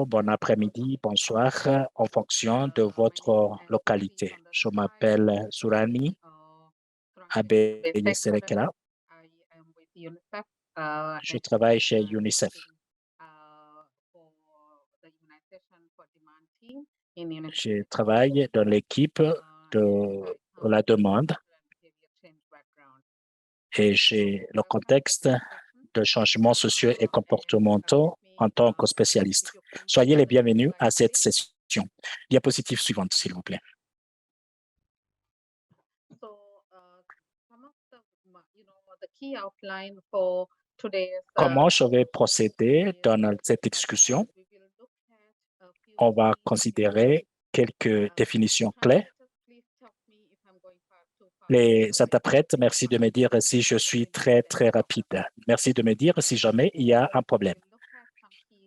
bonjour, bon après-midi, bonsoir, en fonction de votre localité. Je m'appelle Surani Abeyeselekela. Je travaille chez UNICEF. Je travaille dans l'équipe de la demande et j'ai le contexte de changements sociaux et comportementaux en tant que spécialiste. Soyez les bienvenus à cette session. Diapositive suivante, s'il vous plaît. Comment je vais procéder dans cette discussion? On va considérer quelques définitions clés. Les interprètes, merci de me dire si je suis très rapide. Merci de me dire si jamais il y a un problème.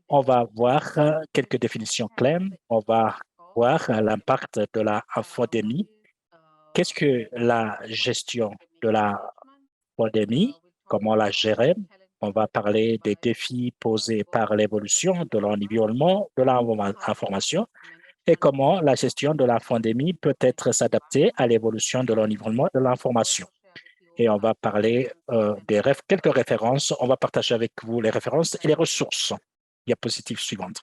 On va voir quelques définitions clés. On va voir l'impact de la infodémie. Qu'est-ce que la gestion de la pandémie? Comment la gérer? On va parler des défis posés par l'évolution de l'environnement de l'information et comment la gestion de la pandémie peut être s'adapter à l'évolution de l'environnement de l'information. Et on va parler quelques références. On va partager avec vous les références et les ressources. Diapositive suivante.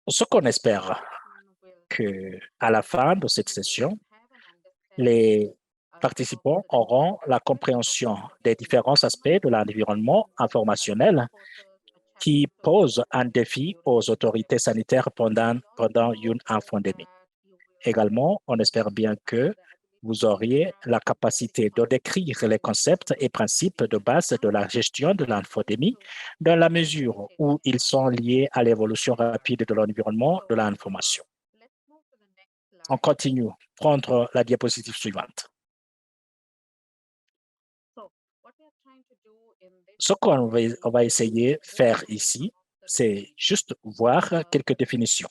Ce qu'on espère qu'à la fin de cette session, les participants auront la compréhension des différents aspects de l'environnement informationnel qui posent un défi aux autorités sanitaires pendant une pandémie. Également, on espère bien que vous auriez la capacité de décrire les concepts et principes de base de la gestion de l'infodémie dans la mesure où ils sont liés à l'évolution rapide de l'environnement de l'information. On continue. Prendre la diapositive suivante. Ce qu'on va essayer de faire ici, c'est juste voir quelques définitions.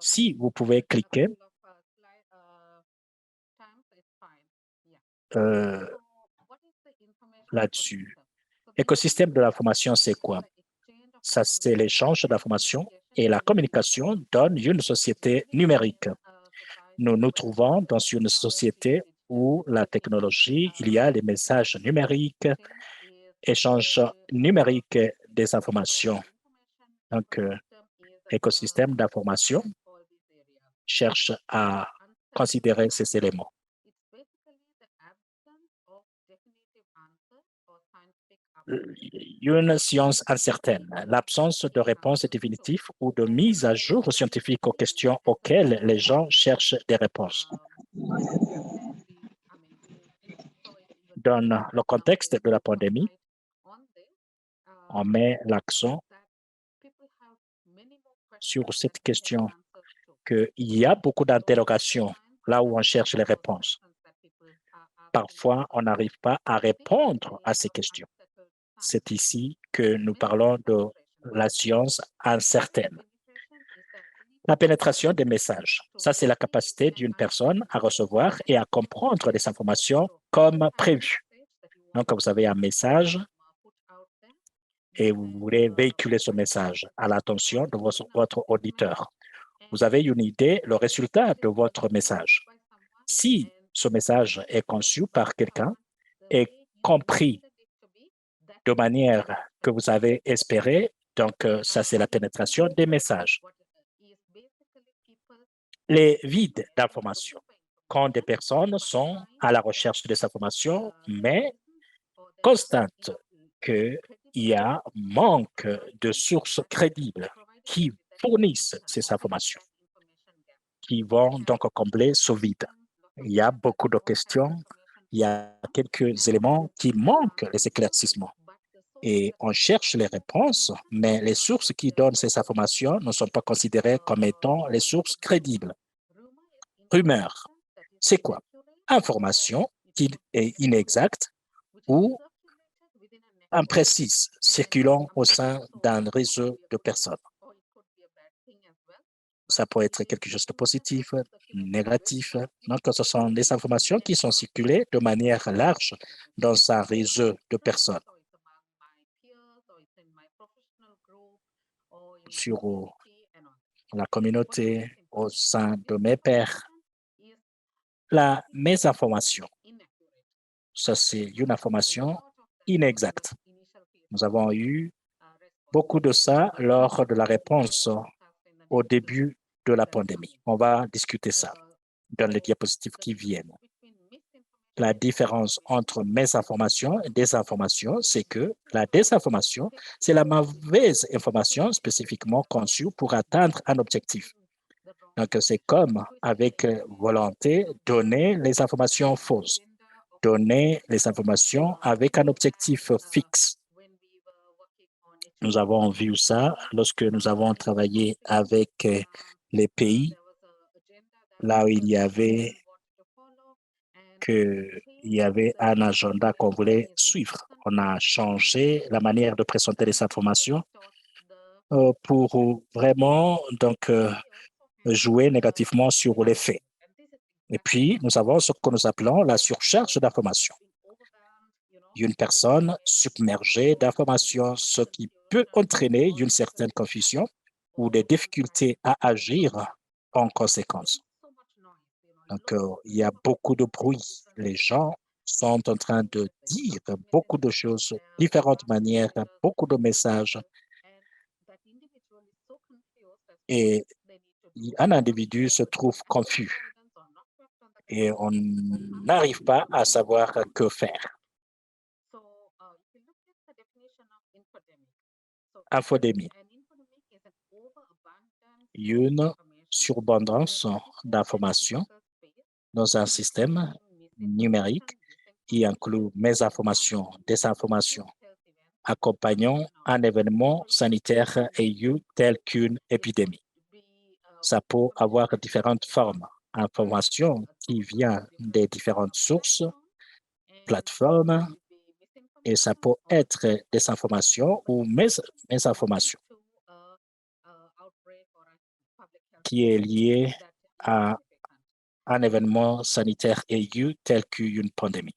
Si vous pouvez cliquer là-dessus. Écosystème de l'information, c'est quoi? Ça, c'est l'échange d'informations et la communication dans une société numérique. Nous nous trouvons dans une société où la technologie, il y a les messages numériques, échange numérique des informations. Donc, écosystème d'information cherche à considérer ces éléments. Une science incertaine, l'absence de réponse définitive ou de mise à jour scientifique aux questions auxquelles les gens cherchent des réponses. Dans le contexte de la pandémie, on met l'accent sur cette question qu'il y a beaucoup d'interrogations là où on cherche les réponses. Parfois, on n'arrive pas à répondre à ces questions. C'est ici que nous parlons de la science incertaine. La pénétration des messages. Ça, c'est la capacité d'une personne à recevoir et à comprendre les informations comme prévu. Donc, vous avez un message et vous voulez véhiculer ce message à l'attention de votre auditeur. Vous avez une idée, le résultat de votre message. Si ce message est conçu par quelqu'un et compris de manière que vous avez espéré, donc ça, c'est la pénétration des messages. Les vides d'informations. Quand des personnes sont à la recherche des informations, mais constatent qu'il y a manque de sources crédibles qui fournissent ces informations, qui vont donc combler ce vide. Il y a beaucoup de questions, il y a quelques éléments qui manquent les éclaircissements. Et on cherche les réponses, mais les sources qui donnent ces informations ne sont pas considérées comme étant les sources crédibles. Rumeur, c'est quoi? Information qui est inexacte ou imprécise circulant au sein d'un réseau de personnes. Ça peut être quelque chose de positif, négatif. Donc, ce sont des informations qui sont circulées de manière large dans un réseau de personnes. sur la communauté, au sein de mes pairs. La mésinformation, ça c'est une information inexacte. Nous avons eu beaucoup de ça lors de la réponse au début de la pandémie. On va discuter ça dans les diapositives qui viennent. La différence entre mésinformation et désinformation, c'est que la désinformation, c'est la mauvaise information spécifiquement conçue pour atteindre un objectif. Donc, c'est comme avec volonté, donner les informations fausses, donner les informations avec un objectif fixe. Nous avons vu ça lorsque nous avons travaillé avec les pays là où il y avait un agenda qu'on voulait suivre. On a changé la manière de présenter les informations pour vraiment jouer négativement sur les faits. Et puis, nous avons ce que nous appelons la surcharge d'informations. Une personne submergée d'informations, ce qui peut entraîner une certaine confusion ou des difficultés à agir en conséquence. Donc, il y a beaucoup de bruit. Les gens sont en train de dire beaucoup de choses, différentes manières, beaucoup de messages. Et un individu se trouve confus et on n'arrive pas à savoir que faire. Infodémie, une surabondance d'informations dans un système numérique qui inclut mésinformation, désinformation, accompagnant un événement sanitaire aigu tel qu'une épidémie. Ça peut avoir différentes formes. Information qui vient des différentes sources, plateformes, et ça peut être des informations ou mésinformations qui est liée à un événement sanitaire aigu tel qu'une pandémie.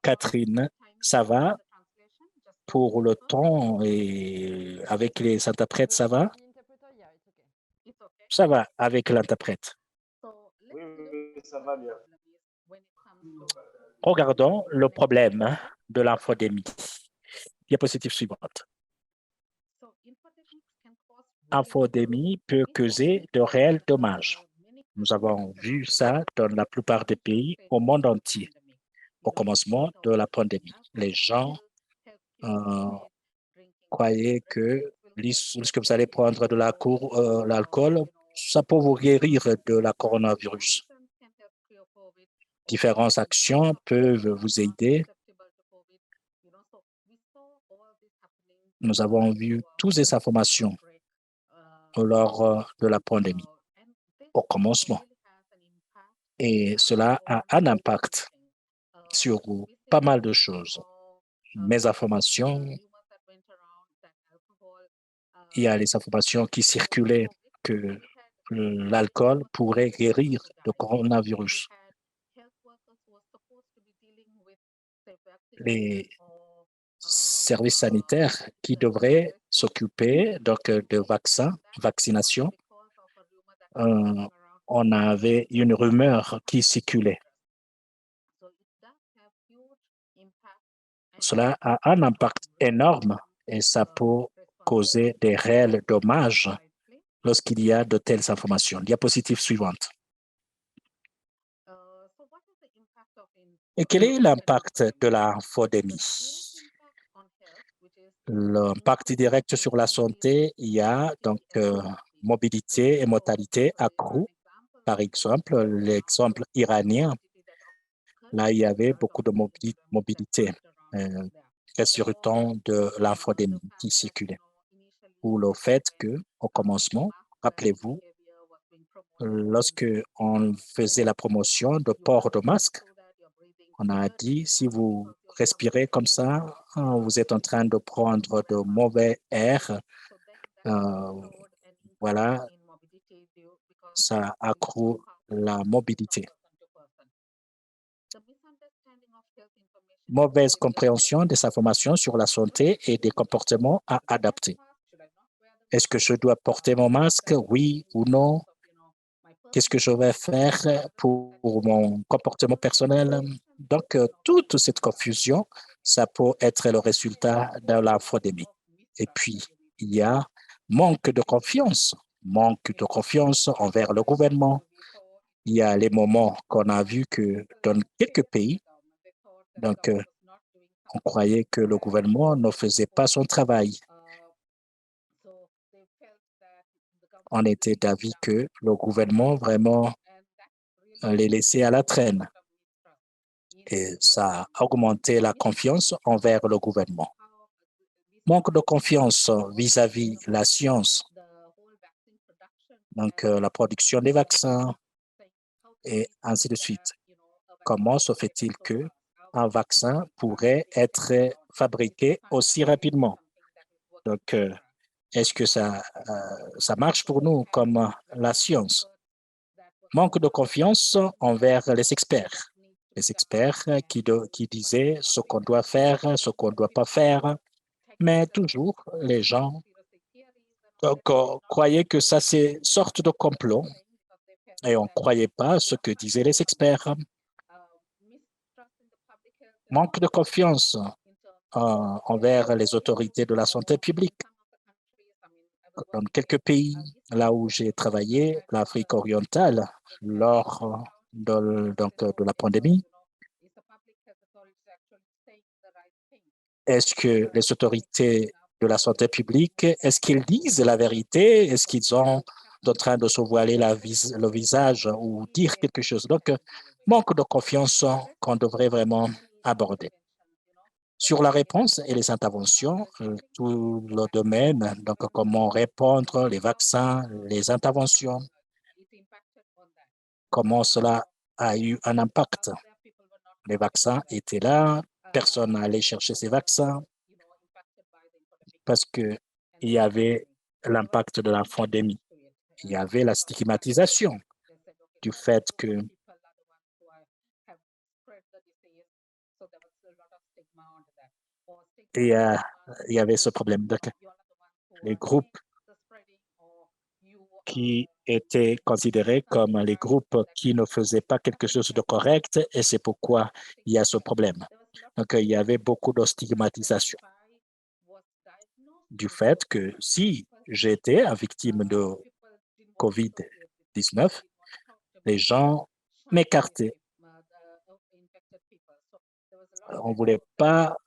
Catherine, ça va pour le temps et avec les interprètes, ça va? Ça va avec l'interprète. Oui, oui, ça va bien. Regardons le problème de l'infodémie. Diapositive suivante. Infodémie peut causer de réels dommages. Nous avons vu ça dans la plupart des pays au monde entier au commencement de la pandémie. Les gens croyaient que lorsque vous allez prendre de l'alcool, ça peut vous guérir de la coronavirus. Différentes actions peuvent vous aider. Nous avons vu toutes ces informations lors de la pandémie au commencement. Et cela a un impact sur pas mal de choses. Mésinformation, il y a les informations qui circulaient que l'alcool pourrait guérir le coronavirus. Les services sanitaires qui devraient s'occuper de vaccination, on avait une rumeur qui circulait. Cela a un impact énorme et ça peut causer des réels dommages lorsqu'il y a de telles informations. Diapositive suivante. Et quel est l'impact de l'infodémie? L'impact direct sur la santé, il y a mobilité et mortalité accrues. Par exemple, l'exemple iranien, là, il y avait beaucoup de mobilité résultant de l'infodémie qui circulait. Ou le fait que, au commencement, rappelez-vous, lorsque on faisait la promotion de port de masque, on a dit, si vous respirez comme ça, vous êtes en train de prendre de mauvais air. Voilà, ça accroît la mobilité. mauvaise compréhension des informations sur la santé et des comportements à adapter. Est-ce que je dois porter mon masque, oui ou non? Qu'est-ce que je vais faire pour mon comportement personnel? Donc, toute cette confusion, ça peut être le résultat de l'infodémie. Et puis, il y a manque de confiance envers le gouvernement. Il y a les moments qu'on a vu que dans quelques pays, donc, on croyait que le gouvernement ne faisait pas son travail. On était d'avis que le gouvernement vraiment les laissait à la traîne. Et ça a augmenté la confiance envers le gouvernement. Manque de confiance vis-à-vis la science, donc la production des vaccins et ainsi de suite. Comment se fait-il qu'un vaccin pourrait être fabriqué aussi rapidement? Donc, est-ce que ça marche pour nous comme la science? Manque de confiance envers les experts. Les experts qui disaient ce qu'on doit faire, ce qu'on ne doit pas faire, mais toujours les gens croyaient que ça c'est sorte de complot et on ne croyait pas ce que disaient les experts. Manque de confiance envers les autorités de la santé publique. Dans quelques pays, là où j'ai travaillé, l'Afrique orientale, lors de la pandémie, est-ce que les autorités de la santé publique, est-ce qu'ils disent la vérité? Est-ce qu'ils sont en train de se voiler le visage ou dire quelque chose? Donc, manque de confiance qu'on devrait vraiment aborder. Sur la réponse et les interventions, tout le domaine, donc comment répondre, les vaccins, les interventions, comment cela a eu un impact. Les vaccins étaient là, personne n'allait chercher ces vaccins parce qu'il y avait l'impact de la pandémie. Il y avait la stigmatisation du fait que il y avait ce problème. Donc, les groupes qui étaient considérés comme les groupes qui ne faisaient pas quelque chose de correct et c'est pourquoi il y a ce problème. Donc, il y avait beaucoup de stigmatisation du fait que si j'étais une victime de COVID-19, les gens m'écartaient. On ne voulait pas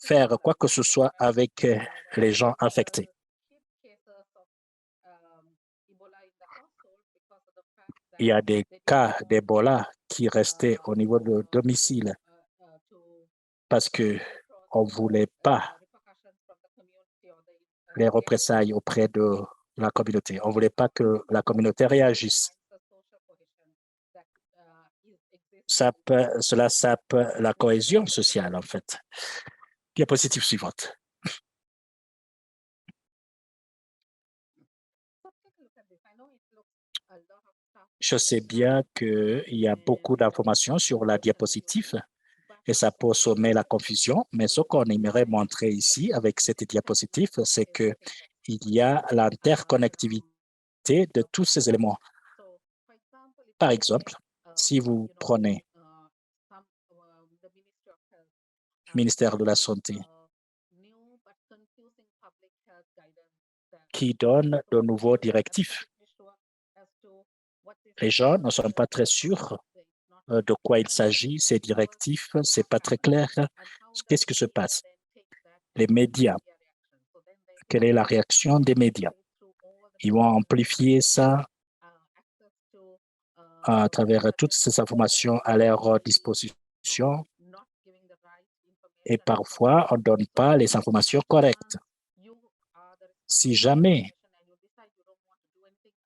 faire quoi que ce soit avec les gens infectés. Il y a des cas d'Ebola qui restaient au niveau de domicile parce qu'on ne voulait pas les représailles auprès de la communauté. On ne voulait pas que la communauté réagisse. Cela sape la cohésion sociale, en fait. Diapositive suivante. Je sais bien qu'il y a beaucoup d'informations sur la diapositive et ça peut sommer la confusion, mais ce qu'on aimerait montrer ici avec cette diapositive, c'est qu'il y a l'interconnectivité de tous ces éléments. Par exemple, si vous prenez le ministère de la Santé qui donne de nouveaux directives, les gens ne sont pas très sûrs de quoi il s'agit, ces directives, ce n'est pas très clair. Qu'est-ce qui se passe? Les médias, quelle est la réaction des médias? Ils vont amplifier ça à travers toutes ces informations à leur disposition et parfois on ne donne pas les informations correctes. Si jamais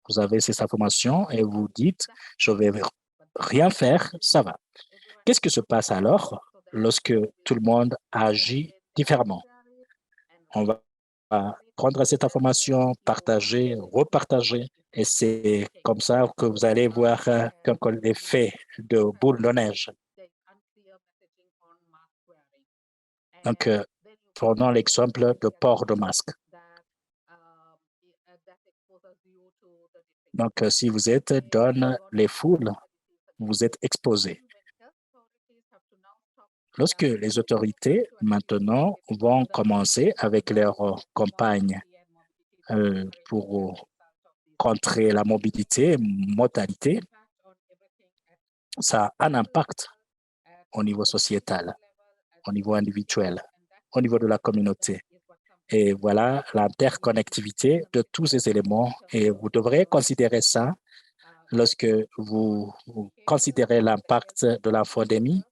vous avez ces informations et vous dites « je vais rien faire », ça va. Qu'est-ce qui se passe alors lorsque tout le monde agit différemment? On va prendre cette information, partager, repartager, et c'est comme ça que vous allez voir l'effet de boule de neige. Donc, prenons l'exemple de port de masque. Donc, si vous êtes dans les foules, vous êtes exposé. Lorsque les autorités, maintenant, vont commencer avec leurs campagnes pour contrer la mortalité, ça a un impact au niveau sociétal, au niveau individuel, au niveau de la communauté. Et voilà l'interconnectivité de tous ces éléments. Et vous devrez considérer ça lorsque vous considérez l'impact de la pandémie,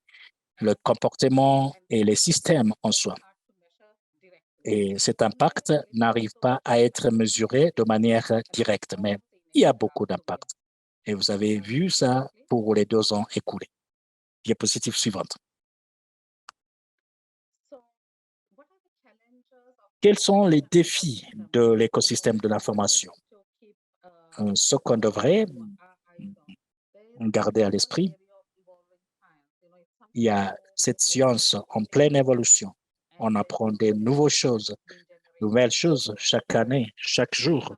le comportement et les systèmes en soi. Et cet impact n'arrive pas à être mesuré de manière directe, mais il y a beaucoup d'impact. Et vous avez vu ça pour les 2 ans écoulés. Diapositive suivante. Quels sont les défis de l'écosystème de l'information? Ce qu'on devrait garder à l'esprit, il y a cette science en pleine évolution. On apprend des nouvelles choses chaque année, chaque jour.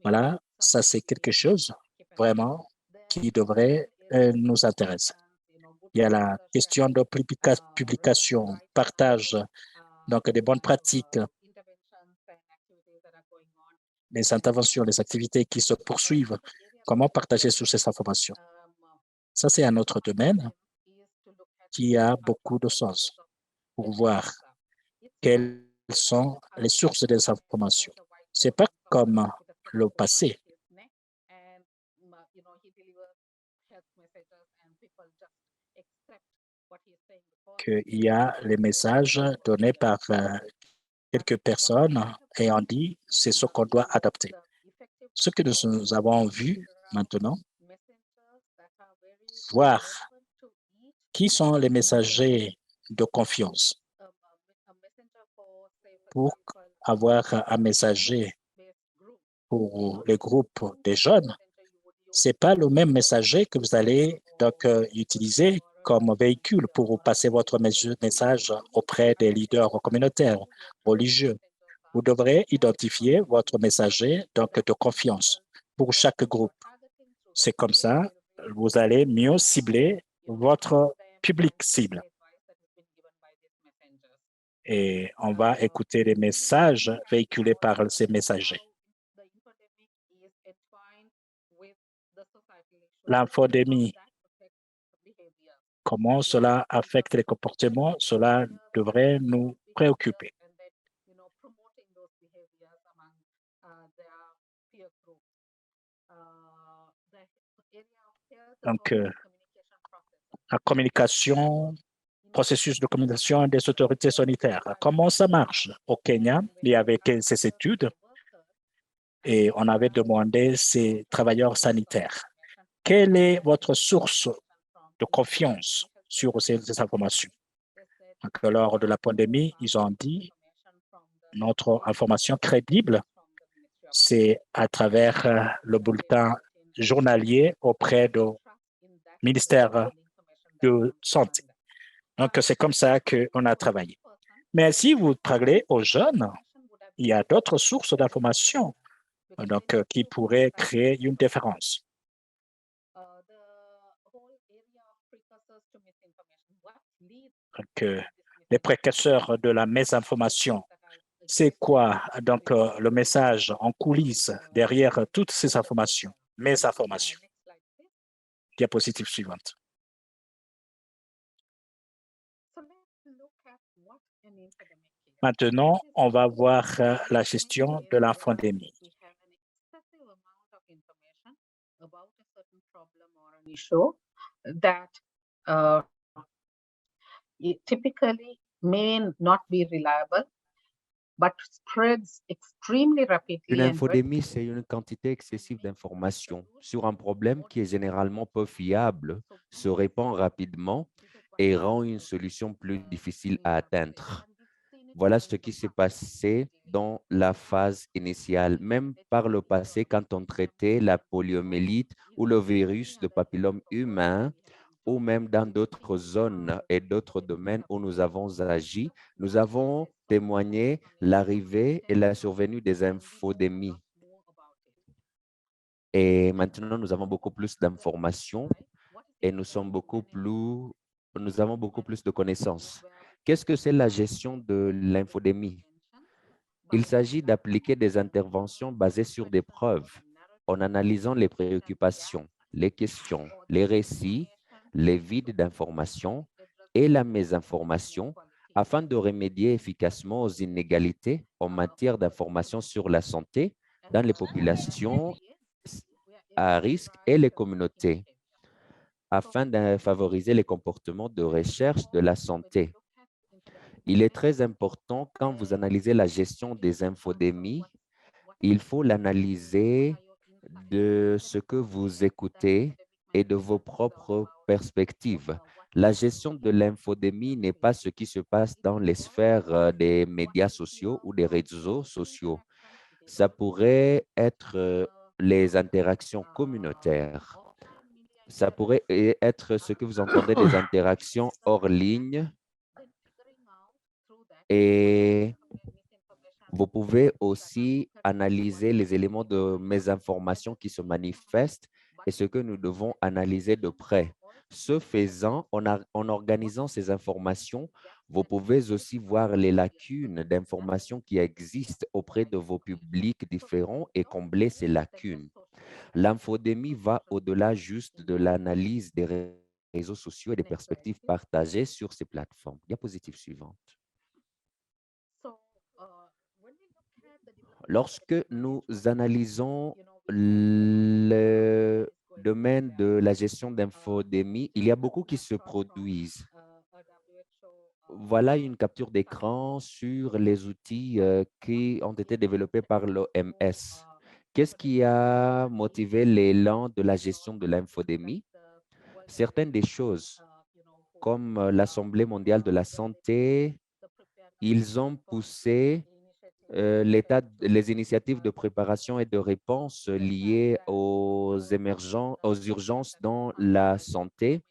Voilà, ça c'est quelque chose vraiment qui devrait nous intéresser. Il y a la question de publication, partage, donc des bonnes pratiques, les interventions, les activités qui se poursuivent. Comment partager toutes ces informations? Ça, c'est un autre domaine qui a beaucoup de sens pour voir quelles sont les sources des informations. Ce n'est pas comme le passé. Qu'il y a les messages donnés par quelques personnes et on dit c'est ce qu'on doit adopter. Ce que nous avons vu maintenant, voir qui sont les messagers de confiance. Pour avoir un messager pour les groupes des jeunes, ce n'est pas le même messager que vous allez donc utiliser comme véhicule pour passer votre message auprès des leaders communautaires, religieux. Vous devrez identifier votre messager donc de confiance pour chaque groupe. C'est comme ça, vous allez mieux cibler votre public cible. Et on va écouter les messages véhiculés par ces messagers. L'infodémie, comment cela affecte les comportements, cela devrait nous préoccuper. Donc, la communication, processus de communication des autorités sanitaires. Comment ça marche? Au Kenya, il y avait ces études et on avait demandé ces travailleurs sanitaires. Quelle est votre source de confiance sur ces informations? Donc, lors de la pandémie, ils ont dit notre information crédible, c'est à travers le bulletin journalier auprès du ministère de Santé. Donc, c'est comme ça qu'on a travaillé. Mais si vous parlez aux jeunes, il y a d'autres sources d'informations donc, qui pourraient créer une différence. Donc, les précurseurs de la mésinformation, c'est quoi donc le message en coulisses derrière toutes ces informations, mésinformations? Diapositive suivante. Maintenant, on va voir la gestion de l'infodémie. Typically may not be reliable, but spreads extremely rapidly. Une infodémie, c'est une quantité excessive d'informations sur un problème qui est généralement peu fiable, se répand rapidement et rend une solution plus difficile à atteindre. Voilà ce qui s'est passé dans la phase initiale. Même par le passé, quand on traitait la poliomyélite ou le virus de papillome humain ou même dans d'autres zones et d'autres domaines où nous avons agi, nous avons témoigné l'arrivée et la survenue des infodémies. Et maintenant, nous avons beaucoup plus d'informations et nous avons beaucoup plus de connaissances. Qu'est-ce que c'est la gestion de l'infodémie? Il s'agit d'appliquer des interventions basées sur des preuves en analysant les préoccupations, les questions, les récits, les vides d'informations et la mésinformation afin de remédier efficacement aux inégalités en matière d'information sur la santé dans les populations à risque et les communautés, afin de favoriser les comportements de recherche de la santé. Il est très important quand vous analysez la gestion des infodémies, il faut l'analyser de ce que vous écoutez et de vos propres perspectives. La gestion de l'infodémie n'est pas ce qui se passe dans les sphères des médias sociaux ou des réseaux sociaux. Ça pourrait être les interactions communautaires. Ça pourrait être ce que vous entendez des interactions hors ligne. Et vous pouvez aussi analyser les éléments de mésinformation qui se manifestent et ce que nous devons analyser de près. Ce faisant, en organisant ces informations, vous pouvez aussi voir les lacunes d'informations qui existent auprès de vos publics différents et combler ces lacunes. L'infodémie va au-delà juste de l'analyse des réseaux sociaux et des perspectives partagées sur ces plateformes. Diapositive suivante. Lorsque nous analysons le domaine de la gestion d'infodémie, il y a beaucoup qui se produisent. Voilà une capture d'écran sur les outils qui ont été développés par l'OMS. Qu'est-ce qui a motivé l'élan de la gestion de l'infodémie? Certaines des choses, comme l'Assemblée mondiale de la santé, ils ont poussé les initiatives de préparation et de réponse liées aux urgences dans la santé.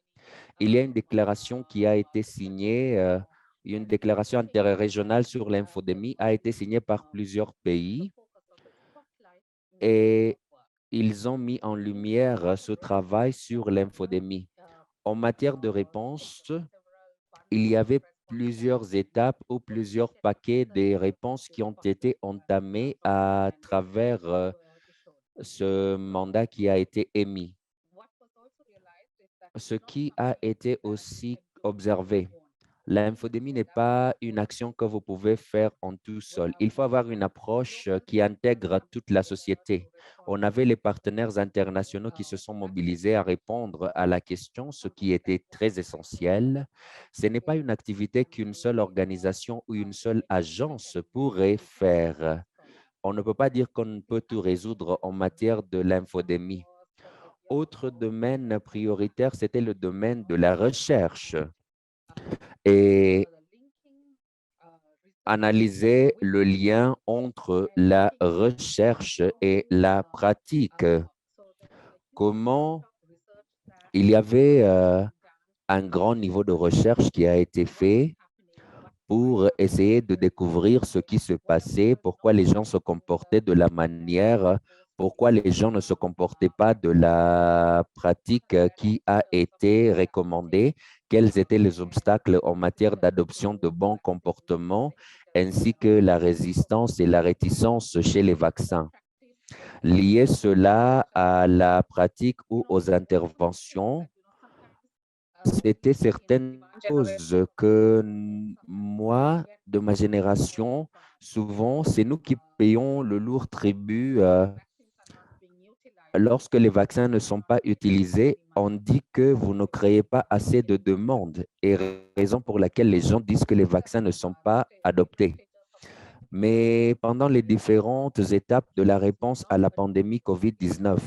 Il y a une déclaration qui a été signée, une déclaration interrégionale sur l'infodémie a été signée par plusieurs pays et ils ont mis en lumière ce travail sur l'infodémie. En matière de réponse, il y avait plusieurs étapes ou plusieurs paquets de réponses qui ont été entamés à travers ce mandat qui a été émis. Ce qui a été aussi observé, l'infodémie n'est pas une action que vous pouvez faire en tout seul. Il faut avoir une approche qui intègre toute la société. On avait les partenaires internationaux qui se sont mobilisés à répondre à la question, ce qui était très essentiel. Ce n'est pas une activité qu'une seule organisation ou une seule agence pourrait faire. On ne peut pas dire qu'on peut tout résoudre en matière de l'infodémie. Autre domaine prioritaire, c'était le domaine de la recherche et analyser le lien entre la recherche et la pratique. Comment il y avait un grand niveau de recherche qui a été fait pour essayer de découvrir ce qui se passait, pourquoi les gens se comportaient de la manière, pourquoi les gens ne se comportaient pas de la pratique qui a été recommandée, quels étaient les obstacles en matière d'adoption de bons comportements, ainsi que la résistance et la réticence chez les vaccins. Lier cela à la pratique ou aux interventions, c'était certaines choses que moi, de ma génération, souvent, c'est nous qui payons le lourd tribut lorsque les vaccins ne sont pas utilisés. On dit que vous ne créez pas assez de demandes et raison pour laquelle les gens disent que les vaccins ne sont pas adoptés. Mais pendant les différentes étapes de la réponse à la pandémie COVID-19,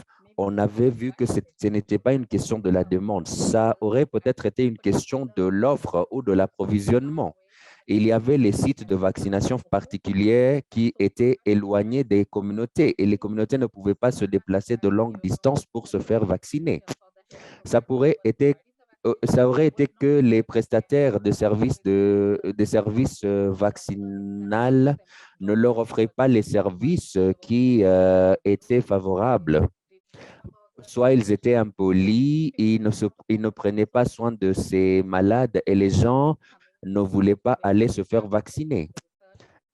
on avait vu que ce n'était pas une question de la demande. Ça aurait peut-être été une question de l'offre ou de l'approvisionnement. Il y avait les sites de vaccination particuliers qui étaient éloignés des communautés et les communautés ne pouvaient pas se déplacer de longue distance pour se faire vacciner. Ça pourrait être ça aurait été que les prestataires de services des services vaccinaux ne leur offraient pas les services qui étaient favorables. Soit ils étaient impolis, ils ne prenaient pas soin de ces malades et les gens ne voulaient pas aller se faire vacciner.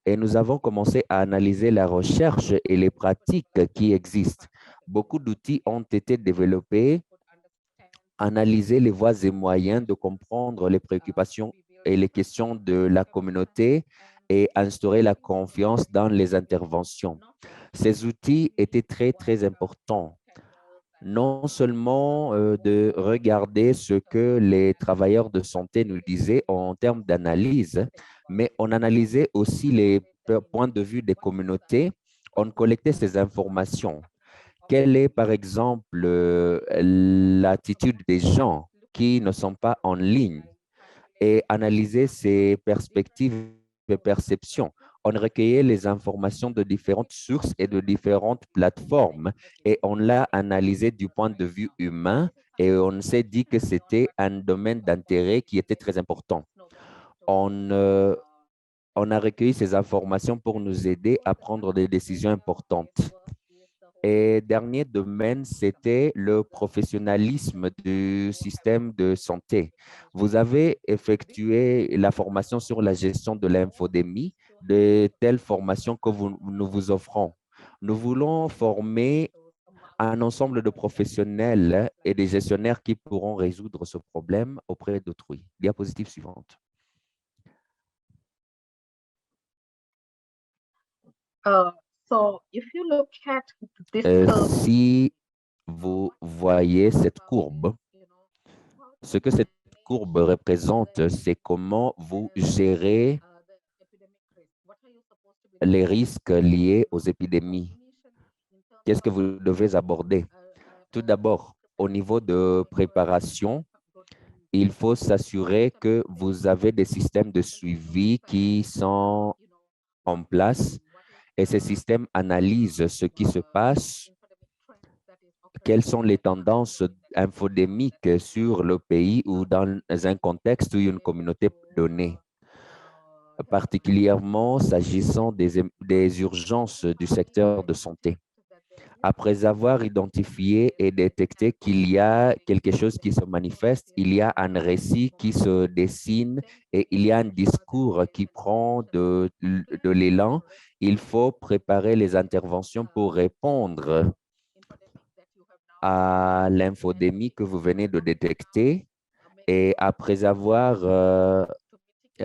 Et nous avons commencé à analyser la recherche et les pratiques qui existent. Beaucoup d'outils ont été développés, analyser les voies et moyens de comprendre les préoccupations et les questions de la communauté et instaurer la confiance dans les interventions. Ces outils étaient très, très importants. Non seulement de regarder ce que les travailleurs de santé nous disaient en termes d'analyse, mais on analysait aussi les points de vue des communautés. On collectait ces informations. Quelle est, par exemple, l'attitude des gens qui ne sont pas en ligne et analyser ces perspectives et perceptions. On recueillait les informations de différentes sources et de différentes plateformes et on l'a analysé du point de vue humain et on s'est dit que c'était un domaine d'intérêt qui était très important. On a recueilli ces informations pour nous aider à prendre des décisions importantes. Et dernier domaine, c'était le professionnalisme du système de santé. Vous avez effectué la formation sur la gestion de l'infodémie, de telles formations que nous vous offrons. Nous voulons former un ensemble de professionnels et des gestionnaires qui pourront résoudre ce problème auprès d'autrui. Diapositive suivante. So if you look at this curve, Si vous voyez cette courbe, ce que cette courbe représente, c'est comment vous gérez les risques liés aux épidémies. Qu'est-ce que vous devez aborder? Tout d'abord, au niveau de préparation, il faut s'assurer que vous avez des systèmes de suivi qui sont en place et ces systèmes analysent ce qui se passe, quelles sont les tendances infodémiques sur le pays ou dans un contexte ou une communauté donnée, particulièrement s'agissant des urgences du secteur de santé. Après avoir identifié et détecté qu'il y a quelque chose qui se manifeste, il y a un récit qui se dessine et il y a un discours qui prend de l'élan, il faut préparer les interventions pour répondre à l'infodémie que vous venez de détecter. Et après avoir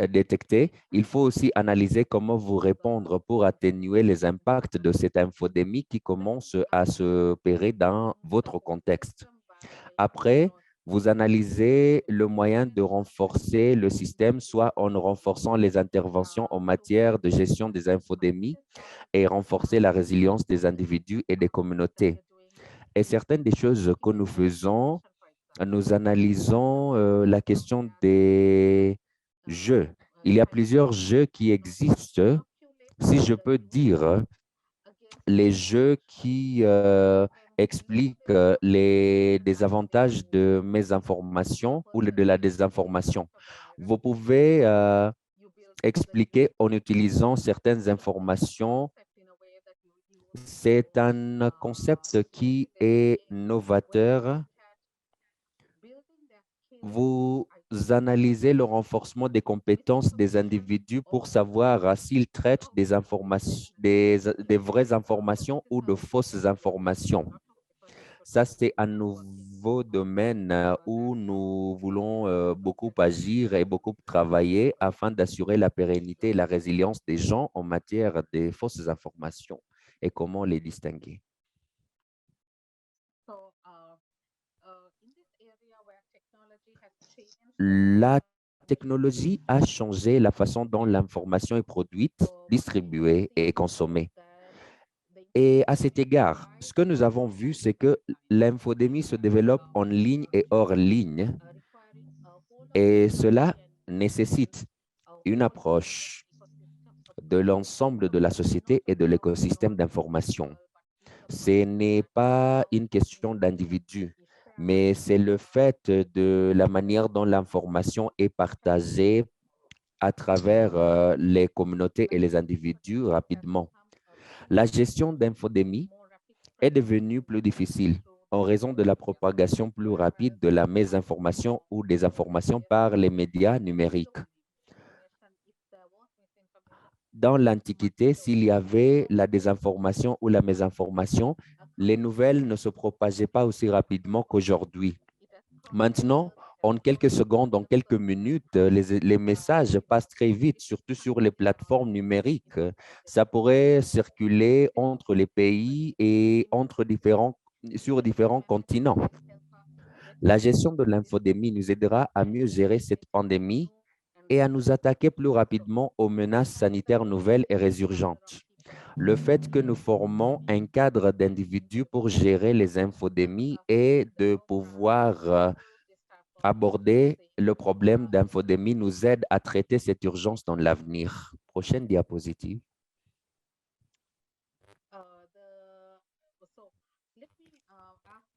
détecté, il faut aussi analyser comment vous répondre pour atténuer les impacts de cette infodémie qui commence à se opérer dans votre contexte. Après, vous analysez le moyen de renforcer le système, soit en renforçant les interventions en matière de gestion des infodémies et renforcer la résilience des individus et des communautés. Et certaines des choses que nous faisons, nous analysons la question des jeux. Il y a plusieurs jeux qui existent, si je peux dire, les jeux qui expliquent les désavantages de mésinformation ou de la désinformation. Vous pouvez expliquer en utilisant certaines informations. C'est un concept qui est novateur. Vous analysez le renforcement des compétences des individus pour savoir s'ils traitent des informations, des vraies informations ou de fausses informations. Ça, c'est un nouveau domaine où nous voulons beaucoup agir et beaucoup travailler afin d'assurer la pérennité et la résilience des gens en matière des fausses informations et comment les distinguer. La technologie a changé la façon dont l'information est produite, distribuée et consommée. Et à cet égard, ce que nous avons vu, c'est que l'infodémie se développe en ligne et hors ligne. Et cela nécessite une approche de l'ensemble de la société et de l'écosystème d'information. Ce n'est pas une question d'individu. mais c'est le fait de la manière dont l'information est partagée à travers les communautés et les individus rapidement. La gestion d'infodémie est devenue plus difficile en raison de la propagation plus rapide de la mésinformation ou des informations par les médias numériques. Dans l'Antiquité, s'il y avait la désinformation ou la mésinformation, les nouvelles ne se propageaient pas aussi rapidement qu'aujourd'hui. Maintenant, en quelques secondes, en quelques minutes, les messages passent très vite, surtout sur les plateformes numériques. Ça pourrait circuler entre les pays et sur différents continents. La gestion de l'infodémie nous aidera à mieux gérer cette pandémie et à nous attaquer plus rapidement aux menaces sanitaires nouvelles et résurgentes. Le fait que nous formons un cadre d'individus pour gérer les infodémies et de pouvoir aborder le problème d'infodémie nous aide à traiter cette urgence dans l'avenir. Prochaine diapositive.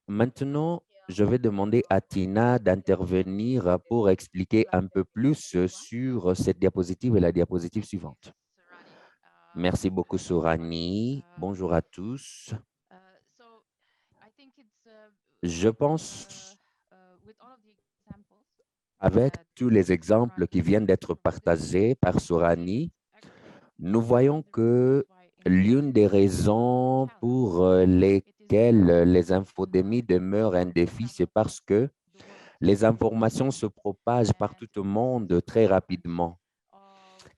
Maintenant, je vais demander à Tina d'intervenir pour expliquer un peu plus sur cette diapositive et la diapositive suivante. Merci beaucoup, Sourani. Bonjour à tous. Je pense, avec tous les exemples qui viennent d'être partagés par Sourani, nous voyons que l'une des raisons pour lesquelles les infodémies demeurent un défi, c'est parce que les informations se propagent partout au monde très rapidement.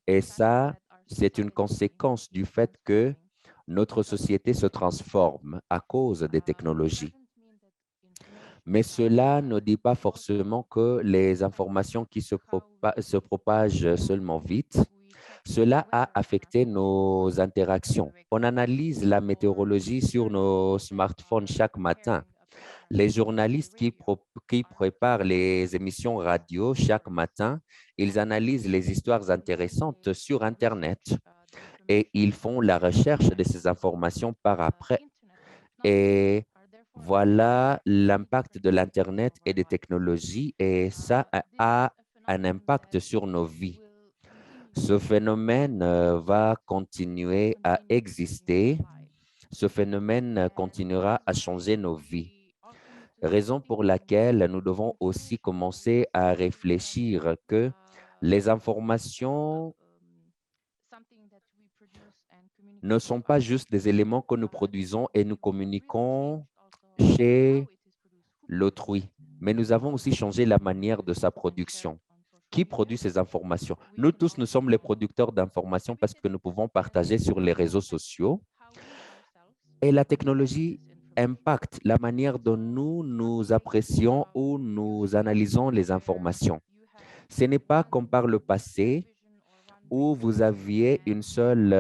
Et ça, c'est une conséquence du fait que notre société se transforme à cause des technologies. Mais cela ne dit pas forcément que les informations qui se propagent seulement vite. Cela a affecté nos interactions. On analyse la météorologie sur nos smartphones chaque matin. Les journalistes qui préparent les émissions radio chaque matin, ils analysent les histoires intéressantes sur Internet et ils font la recherche de ces informations par après. Et voilà l'impact de l'Internet et des technologies et ça a un impact sur nos vies. Ce phénomène va continuer à exister. Ce phénomène continuera à changer nos vies. Raison pour laquelle nous devons aussi commencer à réfléchir que les informations ne sont pas juste des éléments que nous produisons et nous communiquons chez l'autrui, mais nous avons aussi changé la manière de sa production. Qui produit ces informations? Nous tous, nous sommes les producteurs d'informations parce que nous pouvons partager sur les réseaux sociaux. Et la technologie impacte la manière dont nous apprécions ou nous analysons les informations. Ce n'est pas comme par le passé où vous aviez une seule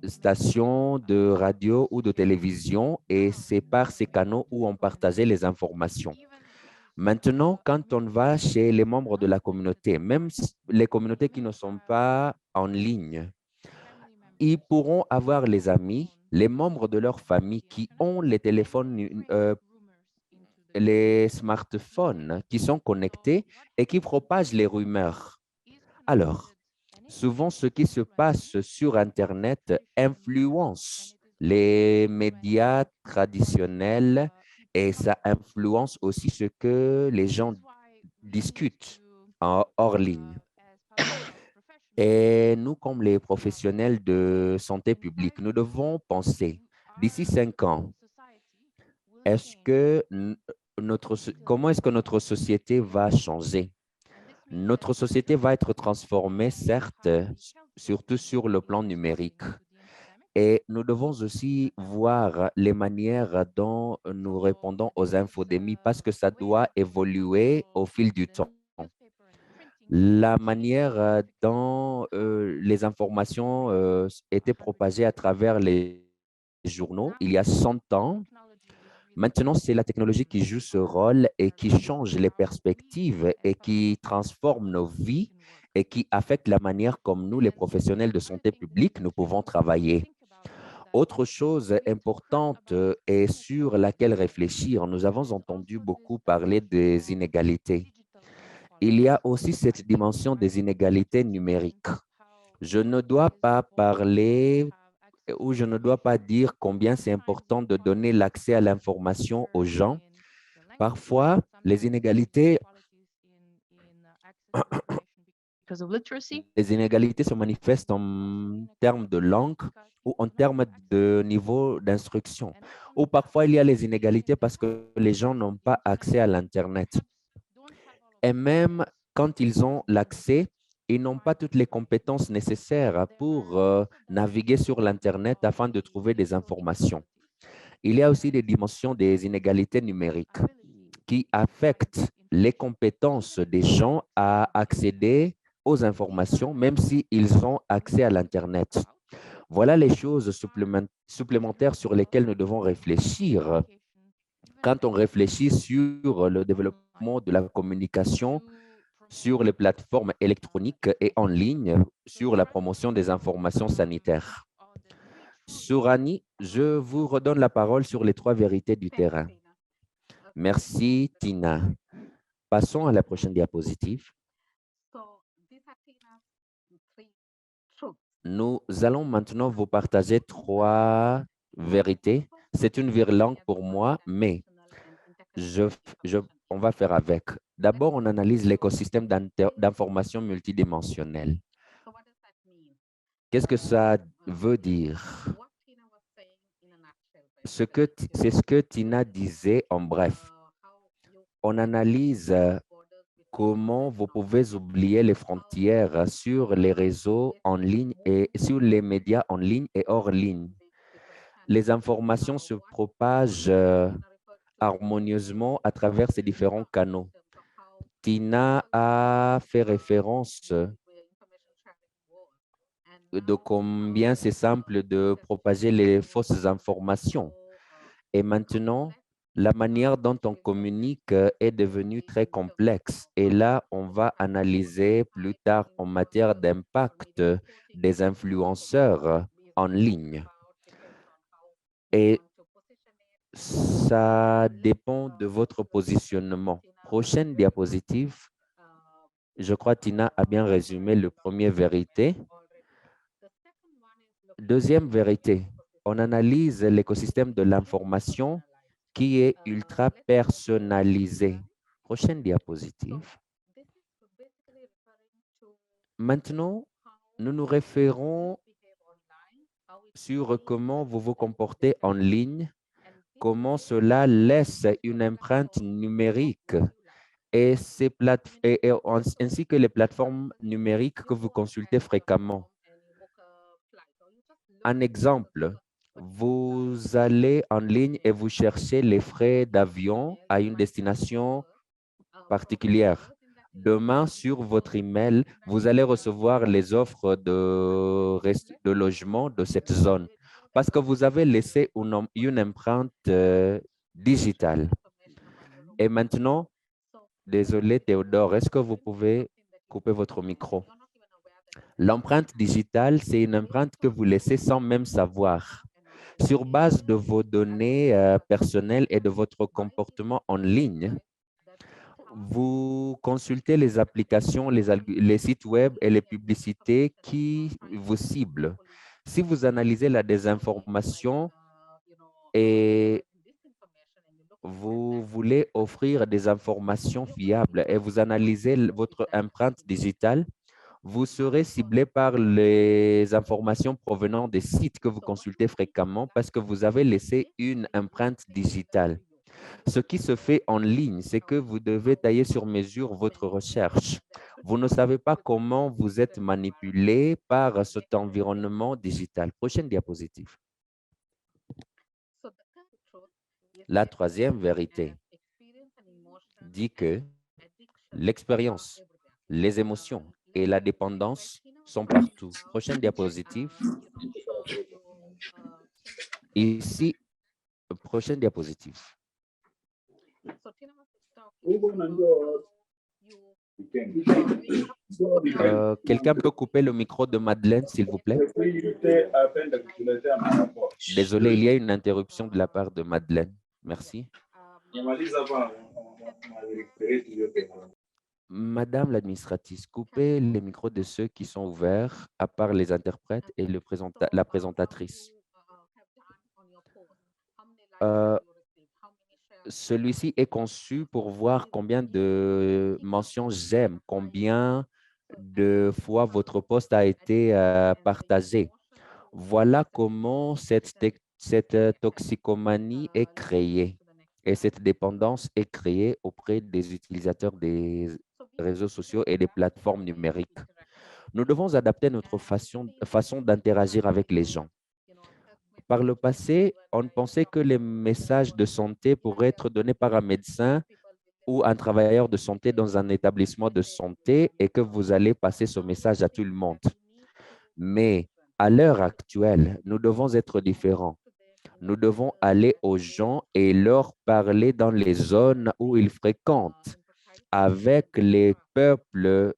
station de radio ou de télévision et c'est par ces canaux où on partageait les informations. Maintenant, quand on va chez les membres de la communauté, même les communautés qui ne sont pas en ligne, ils pourront avoir les amis, les membres de leur famille qui ont les téléphones, les smartphones qui sont connectés et qui propagent les rumeurs. Alors, souvent, ce qui se passe sur Internet influence les médias traditionnels et ça influence aussi ce que les gens discutent hors ligne. Et nous, comme les professionnels de santé publique, nous devons penser, d'ici 5 ans, comment est-ce que notre société va changer? Notre société va être transformée, certes, surtout sur le plan numérique. Et nous devons aussi voir les manières dont nous répondons aux infodémies parce que ça doit évoluer au fil du temps. La manière dont les informations étaient propagées à travers les journaux il y a 100 ans, maintenant, c'est la technologie qui joue ce rôle et qui change les perspectives et qui transforme nos vies et qui affecte la manière comme nous, les professionnels de santé publique, nous pouvons travailler. Autre chose importante et sur laquelle réfléchir, nous avons entendu beaucoup parler des inégalités. Il y a aussi cette dimension des inégalités numériques. Je ne dois pas parler ou je ne dois pas dire combien c'est important de donner l'accès à l'information aux gens. Parfois, les inégalités se manifestent en termes de langue ou en termes de niveau d'instruction. Ou parfois, il y a les inégalités parce que les gens n'ont pas accès à l'Internet. Et même quand ils ont l'accès, ils n'ont pas toutes les compétences nécessaires pour naviguer sur l'Internet afin de trouver des informations. Il y a aussi des dimensions des inégalités numériques qui affectent les compétences des gens à accéder aux informations, même s'ils ont accès à l'Internet. Voilà les choses supplémentaires sur lesquelles nous devons réfléchir quand on réfléchit sur le développement de la communication sur les plateformes électroniques et en ligne sur la promotion des informations sanitaires. Sourani, je vous redonne la parole sur les 3 vérités du terrain. Merci, Tina. Passons à la prochaine diapositive. Nous allons maintenant vous partager 3 vérités. C'est une virlangue pour moi, mais on va faire avec. D'abord, on analyse l'écosystème d'information multidimensionnelle. Qu'est-ce que ça veut dire? C'est ce que Tina disait en bref. On analyse comment vous pouvez oublier les frontières sur les réseaux en ligne et sur les médias en ligne et hors ligne. Les informations se propagent harmonieusement à travers ces différents canaux. Tina a fait référence de combien c'est simple de propager les fausses informations. Et maintenant, la manière dont on communique est devenue très complexe. Et là, on va analyser plus tard en matière d'impact des influenceurs en ligne. Et ça dépend de votre positionnement. Prochaine diapositive. Je crois que Tina a bien résumé le premier vérité. Deuxième vérité, on analyse l'écosystème de l'information qui est ultra personnalisé. Prochaine diapositive. Maintenant, nous nous référons sur comment vous vous comportez en ligne, comment cela laisse une empreinte numérique et ainsi que les plateformes numériques que vous consultez fréquemment. Un exemple, vous allez en ligne et vous cherchez les frais d'avion à une destination particulière. Demain, sur votre email, vous allez recevoir les offres de logement de cette zone parce que vous avez laissé une empreinte digitale. Et maintenant, désolé Théodore, est-ce que vous pouvez couper votre micro? L'empreinte digitale, c'est une empreinte que vous laissez sans même savoir. Sur base de vos données personnelles et de votre comportement en ligne, vous consultez les applications, les sites web et les publicités qui vous ciblent. Si vous analysez la désinformation et vous voulez offrir des informations fiables et vous analysez votre empreinte digitale, vous serez ciblé par les informations provenant des sites que vous consultez fréquemment parce que vous avez laissé une empreinte digitale. Ce qui se fait en ligne, c'est que vous devez tailler sur mesure votre recherche. Vous ne savez pas comment vous êtes manipulé par cet environnement digital. Prochaine diapositive. La troisième vérité dit que l'expérience, les émotions et la dépendance sont partout. Prochaine diapositive. Ici, prochaine diapositive. Quelqu'un peut couper le micro de Madeleine, s'il vous plaît? Désolé, il y a une interruption de la part de Madeleine. Merci. Madame l'administratrice, coupez les micros de ceux qui sont ouverts, à part les interprètes et la présentatrice. Celui-ci est conçu pour voir combien de mentions j'aime, combien de fois votre post a été partagé. Voilà comment cette toxicomanie est créée et cette dépendance est créée auprès des utilisateurs des réseaux sociaux et des plateformes numériques. Nous devons adapter notre façon d'interagir avec les gens. Par le passé, on pensait que les messages de santé pourraient être donnés par un médecin ou un travailleur de santé dans un établissement de santé et que vous allez passer ce message à tout le monde. Mais à l'heure actuelle, nous devons être différents. Nous devons aller aux gens et leur parler dans les zones où ils fréquentent, avec les peuples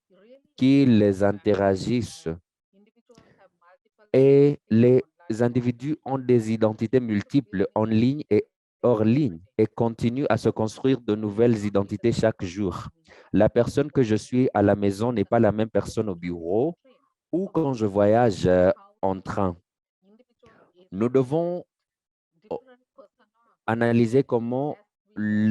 qui les interagissent. Et les individus ont des identités multiples en ligne et hors ligne et continuent à se construire de nouvelles identités chaque jour. La personne que je suis à la maison n'est pas la même personne au bureau ou quand je voyage en train. Nous devons analyser comment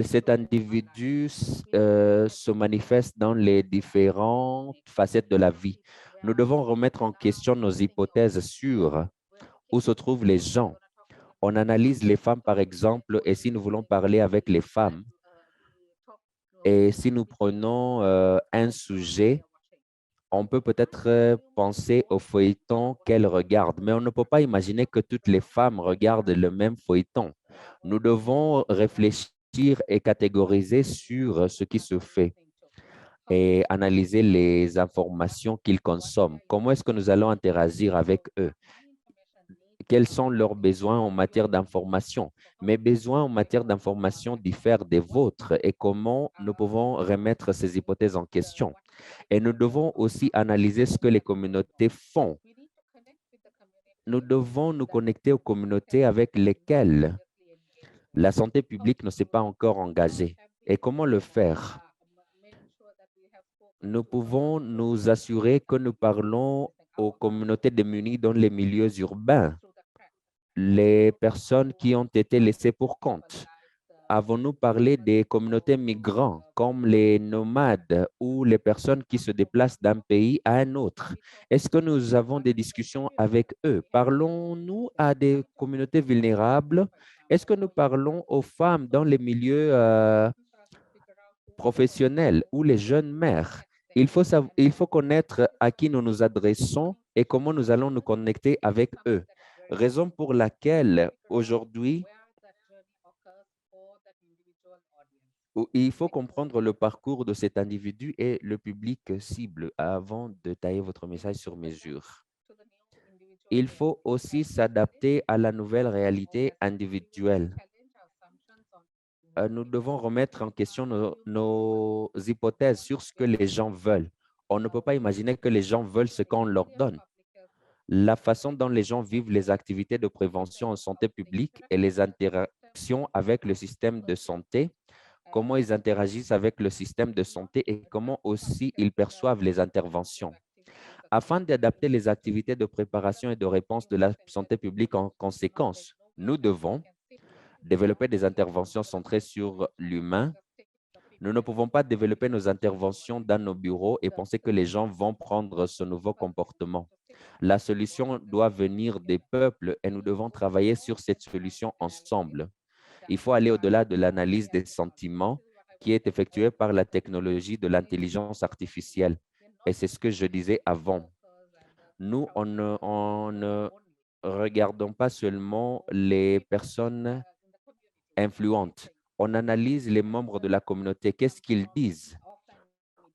cet individu se manifeste dans les différentes facettes de la vie. Nous devons remettre en question nos hypothèses sur où se trouvent les gens. On analyse les femmes, par exemple, et si nous voulons parler avec les femmes, et si nous prenons un sujet, on peut peut-être penser au feuilleton qu'elles regardent, mais on ne peut pas imaginer que toutes les femmes regardent le même feuilleton. Nous devons réfléchir et catégoriser sur ce qui se fait et analyser les informations qu'ils consomment. Comment est-ce que nous allons interagir avec eux? Quels sont leurs besoins en matière d'information? Mes besoins en matière d'information diffèrent des vôtres et comment nous pouvons remettre ces hypothèses en question? Et nous devons aussi analyser ce que les communautés font. Nous devons nous connecter aux communautés avec lesquelles la santé publique ne s'est pas encore engagée. Et comment le faire? Nous pouvons nous assurer que nous parlons aux communautés démunies dans les milieux urbains, les personnes qui ont été laissées pour compte. Avons-nous parlé des communautés migrantes comme les nomades ou les personnes qui se déplacent d'un pays à un autre? Est-ce que nous avons des discussions avec eux? Parlons-nous à des communautés vulnérables? Est-ce que nous parlons aux femmes dans les milieux professionnels ou les jeunes mères? Il faut connaître à qui nous nous adressons et comment nous allons nous connecter avec eux. Raison pour laquelle aujourd'hui, il faut comprendre le parcours de cet individu et le public cible avant de tailler votre message sur mesure. Il faut aussi s'adapter à la nouvelle réalité individuelle. Nous devons remettre en question nos hypothèses sur ce que les gens veulent. On ne peut pas imaginer que les gens veulent ce qu'on leur donne. La façon dont les gens vivent les activités de prévention en santé publique et les interactions avec le système de santé, comment ils interagissent avec le système de santé et comment aussi ils perçoivent les interventions. Afin d'adapter les activités de préparation et de réponse de la santé publique en conséquence, nous devons développer des interventions centrées sur l'humain. Nous ne pouvons pas développer nos interventions dans nos bureaux et penser que les gens vont prendre ce nouveau comportement. La solution doit venir des peuples et nous devons travailler sur cette solution ensemble. Il faut aller au-delà de l'analyse des sentiments qui est effectuée par la technologie de l'intelligence artificielle. Et c'est ce que je disais avant. Nous, on ne regardons pas seulement les personnes influentes. On analyse les membres de la communauté. Qu'est-ce qu'ils disent?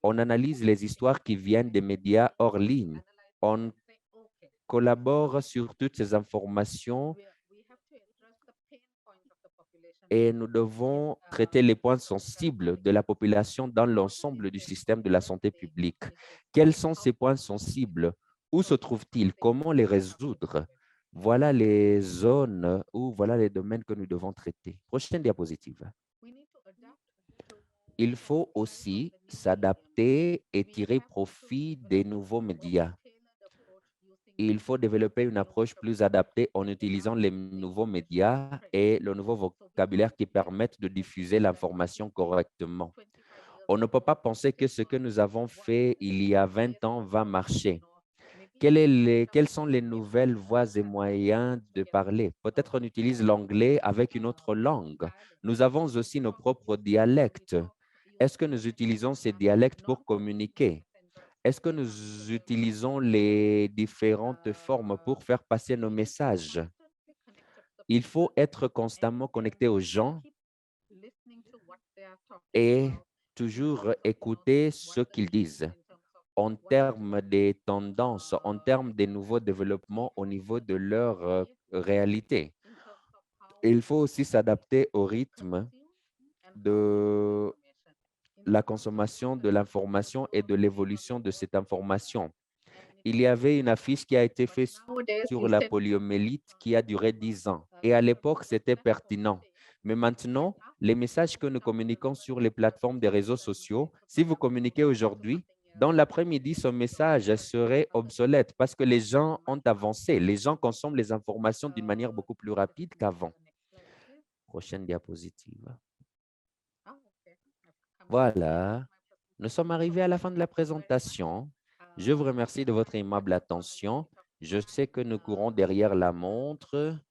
On analyse les histoires qui viennent des médias hors ligne. On collabore sur toutes ces informations et nous devons traiter les points sensibles de la population dans l'ensemble du système de la santé publique. Quels sont ces points sensibles? Où se trouvent-ils? Comment les résoudre? Voilà les zones ou voilà les domaines que nous devons traiter. Prochaine diapositive. Il faut aussi s'adapter et tirer profit des nouveaux médias. Il faut développer une approche plus adaptée en utilisant les nouveaux médias et le nouveau vocabulaire qui permettent de diffuser l'information correctement. On ne peut pas penser que ce que nous avons fait il y a 20 ans va marcher. Quelles sont les nouvelles voies et moyens de parler? Peut-être on utilise l'anglais avec une autre langue. Nous avons aussi nos propres dialectes. Est-ce que nous utilisons ces dialectes pour communiquer? Est-ce que nous utilisons les différentes formes pour faire passer nos messages? Il faut être constamment connecté aux gens et toujours écouter ce qu'ils disent en termes des tendances, en termes des nouveaux développements au niveau de leur réalité. Il faut aussi s'adapter au rythme de la consommation de l'information et de l'évolution de cette information. Il y avait une affiche qui a été faite sur la poliomyélite qui a duré 10 ans. Et à l'époque, c'était pertinent. Mais maintenant, les messages que nous communiquons sur les plateformes des réseaux sociaux, si vous communiquez aujourd'hui, dans l'après-midi, ce message serait obsolète parce que les gens ont avancé. Les gens consomment les informations d'une manière beaucoup plus rapide qu'avant. Prochaine diapositive. Voilà. Nous sommes arrivés à la fin de la présentation. Je vous remercie de votre aimable attention. Je sais que nous courons derrière la montre.